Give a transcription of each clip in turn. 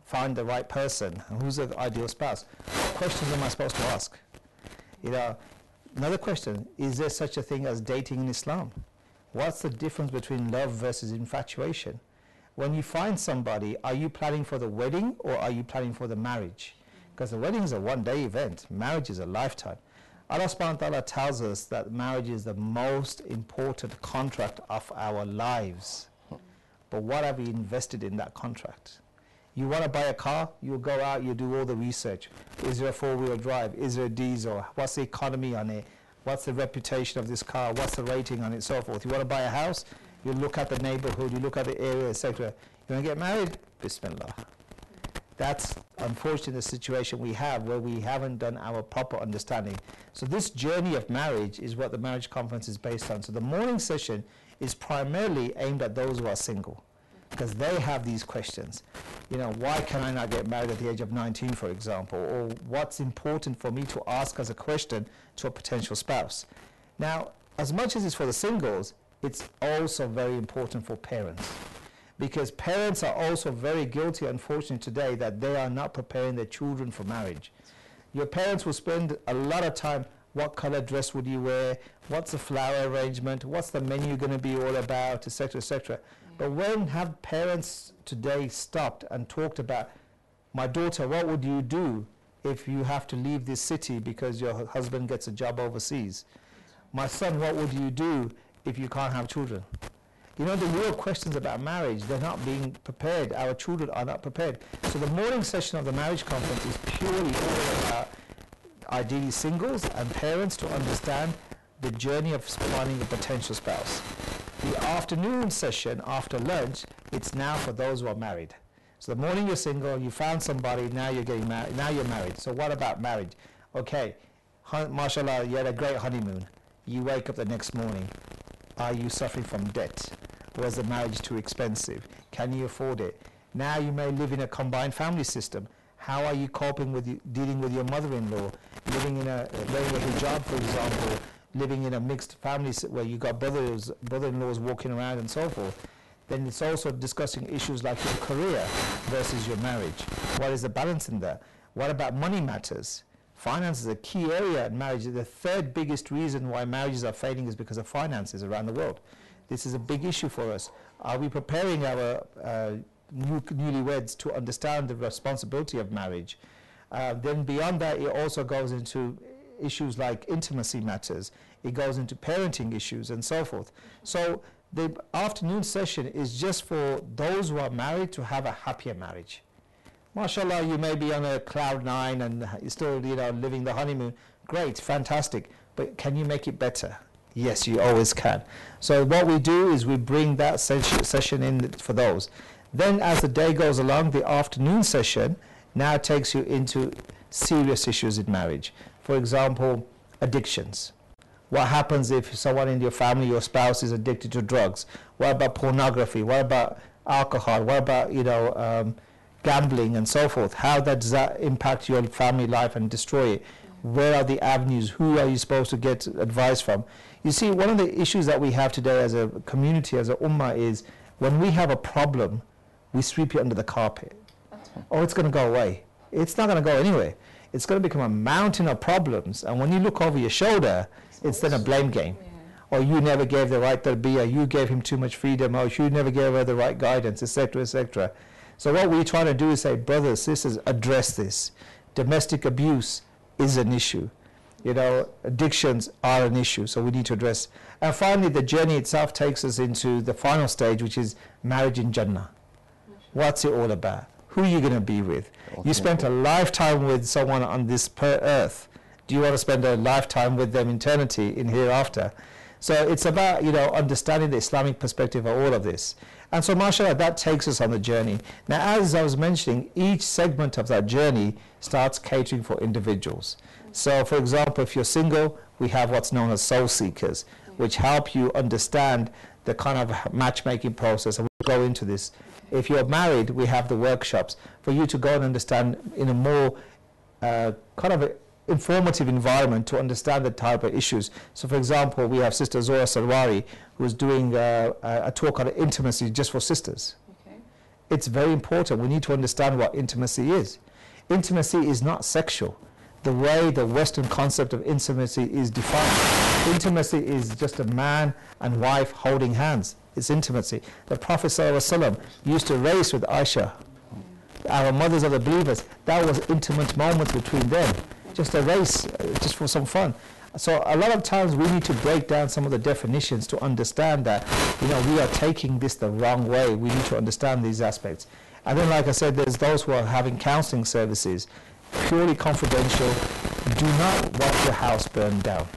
find the right person, and who's the ideal spouse? What questions am I supposed to ask? You know, another question, is there such a thing as dating in Islam? What's the difference between love versus infatuation? When you find somebody, are you planning for the wedding or are you planning for the marriage? Because the wedding is a one-day event, marriage is a lifetime. Allah subhanahu wa ta'ala tells us that marriage is the most important contract of our lives. But what have we invested in that contract? You want to buy a car, you go out, you do all the research. Is there a four-wheel drive? Is there a diesel? What's the economy on it? What's the reputation of this car? What's the rating on it, so forth. You want to buy a house, you look at the neighborhood, you look at the area, etc. You want to get married? Bismillah. That's unfortunately the situation we have where we haven't done our proper understanding. So this journey of marriage is what the marriage conference is based on. So the morning session is primarily aimed at those who are single, because they have these questions. You know, why can I not get married at the age of 19, for example? Or what's important for me to ask as a question to a potential spouse? Now, as much as it's for the singles, it's also very important for parents. Because parents are also very guilty, unfortunately, today that they are not preparing their children for marriage. Your parents will spend a lot of time, what color dress would you wear? What's the flower arrangement? What's the menu going to be all about, etc., etc. But when have parents today stopped and talked about, my daughter, what would you do if you have to leave this city because your husband gets a job overseas? My son, what would you do if you can't have children? You know, the real questions about marriage, they're not being prepared. Our children are not prepared. So the morning session of the marriage conference is purely all about ideally singles and parents to understand the journey of finding a potential spouse. The afternoon session after lunch, it's now for those who are married. So the morning you're single, you found somebody, now you're getting married, now you're married. So what about marriage? Okay, mashallah, you had a great honeymoon. You wake up the next morning. Are you suffering from debt? Was the marriage too expensive? Can you afford it? Now you may live in a combined family system. How are you coping with dealing with your mother-in-law? Living in wearing a hijab, for example, living in a mixed family where you got brother-in-laws walking around and so forth. Then it's also discussing issues like your career versus your marriage. What is the balance in that? What about money matters? Finance is a key area in marriage. The third biggest reason why marriages are failing is because of finances around the world. This is a big issue for us. Are we preparing our newlyweds to understand the responsibility of marriage? Then beyond that, it also goes into issues like intimacy matters. It goes into parenting issues and so forth. So the afternoon session is just for those who are married to have a happier marriage. MashaAllah, you may be on a cloud nine and you're still, you know, living the honeymoon. Great, fantastic. But can you make it better? Yes, you always can. So what we do is we bring that session in for those. Then as the day goes along, the afternoon session now takes you into serious issues in marriage. For example, addictions. What happens if someone in your family, your spouse, is addicted to drugs? What about pornography? What about alcohol? What about, you know, gambling and so forth? How does that impact your family life and destroy it? Where are the avenues? Who are you supposed to get advice from? You see, one of the issues that we have today as a community, as a ummah, is when we have a problem, we sweep it under the carpet. Oh, it's going to go away. It's not going to go anywhere. It's going to become a mountain of problems. And when you look over your shoulder, it's then a blame game. Or you never gave the right tarbiyah, you gave him too much freedom, or you never gave her the right guidance, etc., etc. So what we're trying to do is say, brothers, sisters, address this. Domestic abuse is an issue. You know, addictions are an issue, so we need to address. And finally, the journey itself takes us into the final stage, which is marriage in Jannah. What's it all about? Who are you going to be with? You spent a lifetime with someone on this earth. Do you want to spend a lifetime with them in eternity, in hereafter? So it's about, you know, understanding the Islamic perspective of all of this. And so, mashallah, that takes us on the journey. Now, as I was mentioning, each segment of that journey starts catering for individuals. So, for example, if you're single, we have what's known as soul seekers, which help you understand the kind of matchmaking process, and we'll go into this. If you're married, we have the workshops for you to go and understand in a more kind of informative environment to understand the type of issues. So, for example, we have Sister Zora Sarwari, who's doing a talk on intimacy just for sisters. it's very important. We need to understand what intimacy is. Intimacy is not sexual. The way the Western concept of intimacy is defined. Intimacy is just a man and wife holding hands. It's intimacy. The Prophet ﷺ used to race with Aisha, our mothers of the believers. That was intimate moments between them. Just a race, just for some fun. So a lot of times we need to break down some of the definitions to understand that, we are taking this the wrong way. We need to understand these aspects. And then, like I said, there's those who are having counseling services, purely confidential. Do not watch your house burn down.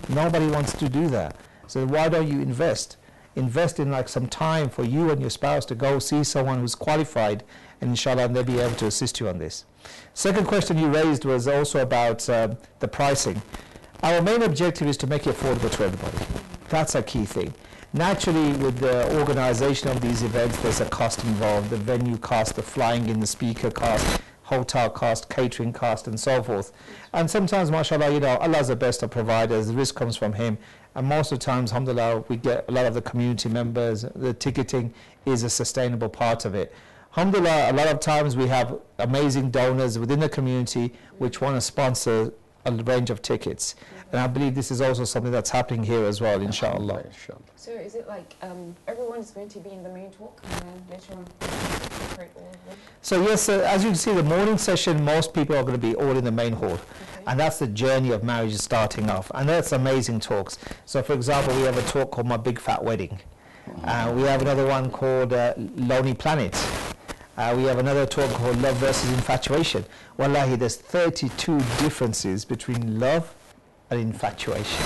Nobody wants to do that. So why don't you invest? Invest in like some time for you and your spouse to go see someone who's qualified, and inshallah they'll be able to assist you on this. Second question you raised was also about the pricing. Our main objective is to make it affordable to everybody. That's a key thing. Naturally, with the organization of these events, there's a cost involved, the venue cost, the flying in, the speaker cost, hotel cost, catering cost, and so forth. And sometimes, mashallah, Allah's the best of providers. The risk comes from Him. And most of the times, alhamdulillah, we get a lot of the community members. The ticketing is a sustainable part of it. Alhamdulillah, a lot of times we have amazing donors within the community which want to sponsor a range of tickets. And I believe this is also something that's happening here as well, inshallah. So is it like everyone is going to be in the main talk and then later on separate all of them? So yes, as you can see, the morning session, most people are going to be all in the main hall. Okay. And that's the journey of marriage starting off. And that's amazing talks. So for example, we have a talk called My Big Fat Wedding. We have another one called Lonely Planet. We have another talk called Love versus Infatuation. Wallahi, there's 32 differences between love and infatuation.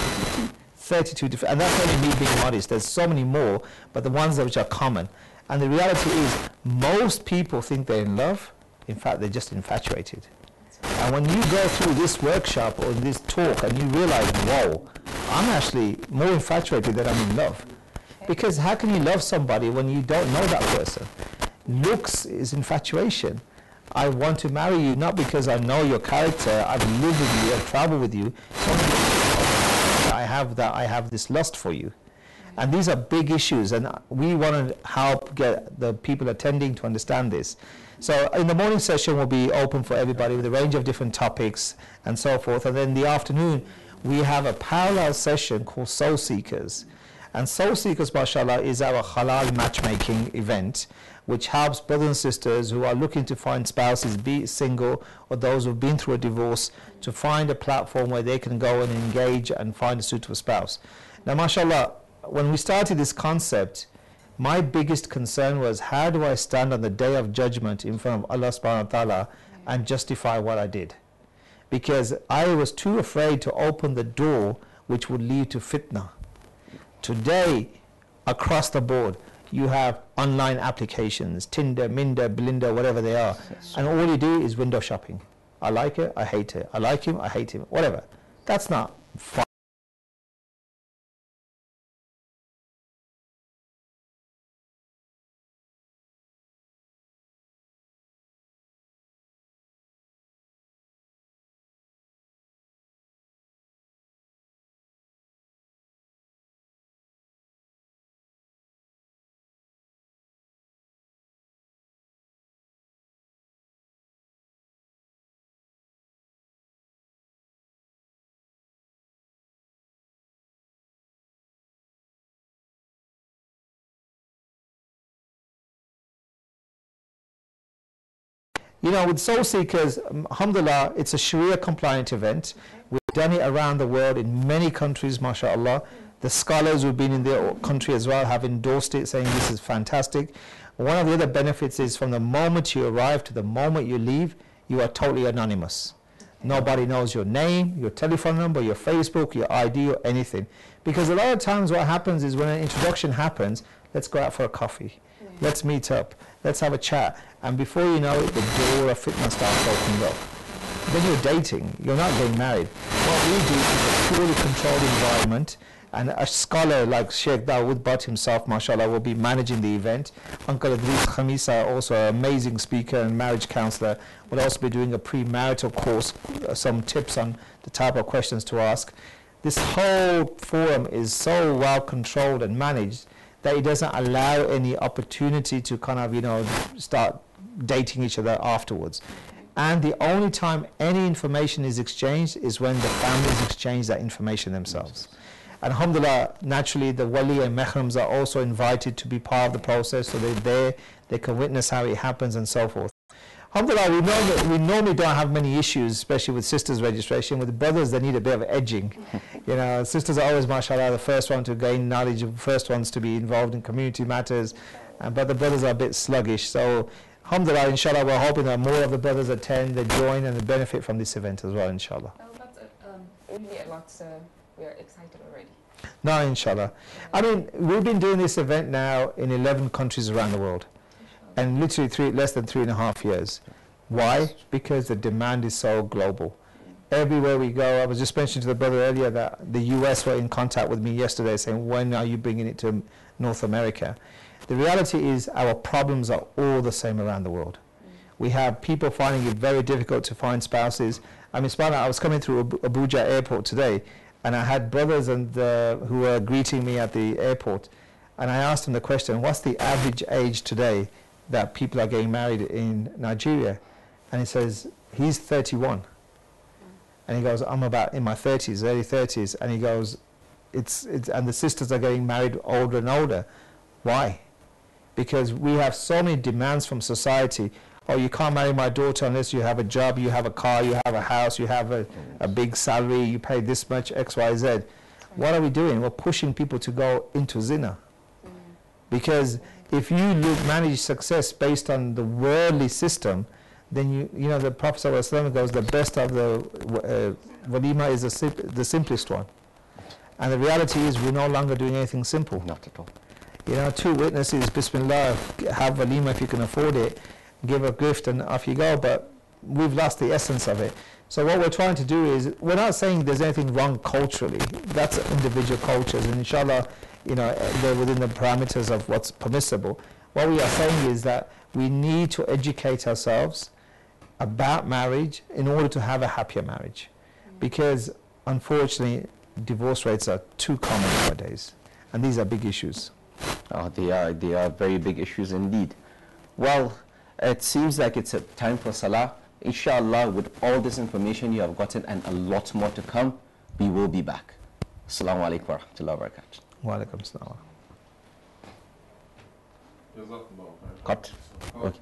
32 different, and that's only me being modest. There's so many more, but the ones which are common. And the reality is, most people think they're in love. In fact, they're just infatuated. And when you go through this workshop or this talk and you realize, whoa, I'm actually more infatuated than I'm in love. Because how can you love somebody when you don't know that person? Looks is infatuation. I want to marry you not because I know your character, I've lived with you, I've traveled with you. I have this lust for you. And these are big issues, and we want to help get the people attending to understand this. So in the morning session will be open for everybody with a range of different topics and so forth. And then in the afternoon, we have a parallel session called Soul Seekers. And Soul Seekers, mashallah, is our halal matchmaking event, which helps brothers and sisters who are looking to find spouses, be it single or those who have been through a divorce, to find a platform where they can go and engage and find a suitable spouse. Now, mashallah, when we started this concept, my biggest concern was, how do I stand on the day of judgment in front of Allah subhanahu wa ta'ala and justify what I did? Because I was too afraid to open the door which would lead to fitna. Today, across the board, you have online applications, Tinder, Minder, Belinda, whatever they are. And all you do is window shopping. I like it, I hate it. I like him, I hate him, whatever. That's not fun. You know, with Soul Seekers, alhamdulillah, it's a Sharia compliant event. We've done it around the world in many countries, mashallah. The scholars who've been in their country as well have endorsed it, saying this is fantastic. One of the other benefits is from the moment you arrive to the moment you leave, you are totally anonymous. Nobody knows your name, your telephone number, your Facebook, your ID, or anything. Because a lot of times what happens is when an introduction happens, let's go out for a coffee. Let's meet up. Let's have a chat. And before you know it, the door of fitna starts opening up. Then you're dating. You're not getting married. What we do is a purely controlled environment. And a scholar like Sheikh Dawood Butt himself, mashallah, will be managing the event. Uncle Idris Khamisa, also an amazing speaker and marriage counselor, will also be doing a premarital course, some tips on the type of questions to ask. This whole forum is so well controlled and managed that it doesn't allow any opportunity to kind of, you know, start dating each other afterwards. And the only time any information is exchanged is when the families exchange that information themselves. And alhamdulillah, naturally the wali and mehrams are also invited to be part of the process, so they're there, they can witness how it happens and so forth. Alhamdulillah, we know that we normally don't have many issues, especially with sisters registration. With brothers, they need a bit of edging. You know, sisters are always, mashallah, the first one to gain knowledge, the first ones to be involved in community matters, but the brothers are a bit sluggish. So alhamdulillah, inshallah, we're hoping that more of the brothers attend, they join, and they benefit from this event as well, inshallah. Well, that's really a lot, so we're excited already. No, inshallah. I mean, we've been doing this event now in 11 countries around the world, and literally less than 3.5 years. Why? Because the demand is so global. Everywhere we go, I was just mentioning to the brother earlier that the US were in contact with me yesterday saying, when are you bringing it to North America? The reality is our problems are all the same around the world. We have people finding it very difficult to find spouses. I mean, I was coming through Abuja airport today, and I had brothers who were greeting me at the airport, and I asked them the question, what's the average age today that people are getting married in Nigeria? And he says, he's 31. And he goes, I'm about in my 30s, early 30s. And he goes, and the sisters are getting married older and older. Why? Because we have so many demands from society. Oh, you can't marry my daughter unless you have a job, you have a car, you have a house, you have a big salary, you pay this much, X, Y, Z. What are we doing? We're pushing people to go into zina. Because if you manage success based on the worldly system, then you know the Prophet ﷺ goes, the best of the walima is the simplest one. And the reality is we're no longer doing anything simple. Not at all. You know, 2 witnesses, bismillah, have walima if you can afford it, give a gift and off you go, but we've lost the essence of it. So what we're trying to do is, we're not saying there's anything wrong culturally. That's individual cultures, and inshallah, you know, they're within the parameters of what's permissible. What we are saying is that we need to educate ourselves about marriage in order to have a happier marriage, because unfortunately divorce rates are too common nowadays, and these are big issues. They are very big issues indeed. Well, it seems like it's a time for Salah. Inshallah, with all this information you have gotten and a lot more to come, we will be back. Assalamu alaikum wa rahmatullahi wa barakatuh. Wa alaikum assalam. Cut. Okay.